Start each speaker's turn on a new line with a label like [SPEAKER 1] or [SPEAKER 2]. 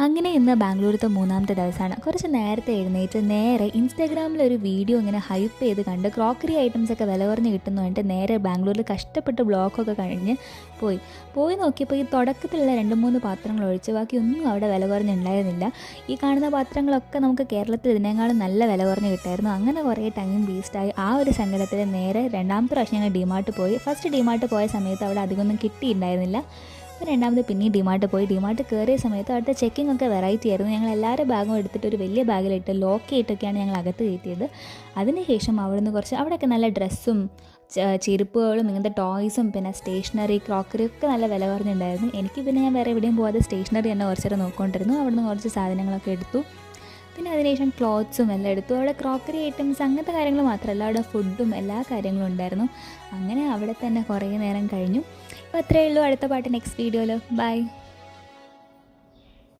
[SPEAKER 1] അങ്ങനെ ഇന്ന് ബാംഗ്ലൂരത്തെ മൂന്നാമത്തെ ദിവസമാണ്. കുറച്ച് നേരത്തെ എഴുന്നേറ്റ് നേരെ ഇൻസ്റ്റാഗ്രാമിലൊരു വീഡിയോ ഇങ്ങനെ ഹൈപ്പ് ചെയ്ത് കണ്ട് ക്രോക്കറി ഐറ്റംസൊക്കെ വില കുറഞ്ഞ് കിട്ടുന്നു പറഞ്ഞിട്ട് നേരെ ബാംഗ്ലൂരിൽ കഷ്ടപ്പെട്ട് ബ്ലോക്കൊക്കെ കഴിഞ്ഞ് പോയി നോക്കിയപ്പോൾ ഈ തുടക്കത്തിലുള്ള 2-3 പാത്രങ്ങൾ ഒഴിച്ച് ബാക്കി ഒന്നും അവിടെ വില കുറഞ്ഞുണ്ടായിരുന്നില്ല. ഈ കാണുന്ന പാത്രങ്ങളൊക്കെ നമുക്ക് കേരളത്തിൽ ഇതിനേക്കാളും നല്ല വില കുറഞ്ഞ് കിട്ടായിരുന്നു. അങ്ങനെ കുറേ ടൈം വേസ്റ്റായി. ആ ഒരു സങ്കടത്തിൽ നേരെ രണ്ടാമത്തെ പ്രാവശ്യം ഞങ്ങൾ ഡിമാർട്ട് പോയി. ഫസ്റ്റ് ഡിമാർട്ട് പോയ സമയത്ത് അവിടെ അധികമൊന്നും കിട്ടിയിട്ടുണ്ടായിരുന്നില്ല. അപ്പോൾ രണ്ടാമത് പിന്നെയും ഡിമാർട്ട് പോയി. ഡിമാർട്ട് കയറിയ സമയത്ത് അവിടുത്തെ ചെക്കിംഗ് ഒക്കെ വെറൈറ്റി ആയിരുന്നു. ഞങ്ങൾ എല്ലാവരുടെ ബാഗും എടുത്തിട്ട് ഒരു വലിയ ബാഗിലിട്ട് ലോക്ക് ചെയ്തിട്ടൊക്കെയാണ് ഞങ്ങൾ അകത്ത് കയറ്റിയത്. അതിനുശേഷം അവിടുന്ന് കുറച്ച് അവിടെയൊക്കെ നല്ല ഡ്രസ്സും ചെരുപ്പുകളും ഇങ്ങനത്തെ ടോയ്സും പിന്നെ സ്റ്റേഷനറി ക്രോക്കറി ഒക്കെ നല്ല വില കുറഞ്ഞിട്ടുണ്ടായിരുന്നു. എനിക്ക് പിന്നെ ഞാൻ വേറെ എവിടെയും പോകാതെ സ്റ്റേഷനറി തന്നെ കുറച്ച് നേരം നോക്കിക്കൊണ്ടിരുന്നു. അവിടുന്ന് കുറച്ച് സാധനങ്ങളൊക്കെ എടുത്തു. പിന്നെ അതിനുശേഷം ക്ലോത്ത്സും എല്ലാം എടുത്തു. അവിടെ ക്രോക്കറി ഐറ്റംസ് അങ്ങനത്തെ കാര്യങ്ങൾ മാത്രമല്ല, അവിടെ ഫുഡും എല്ലാ കാര്യങ്ങളും ഉണ്ടായിരുന്നു. അങ്ങനെ അവിടെ തന്നെ കുറേ നേരം കഴിഞ്ഞു. അപ്പോൾ അത്രയേ ഉള്ളൂ. അടുത്ത പാട്ട് നെക്സ്റ്റ് വീഡിയോയിൽ. ബൈ.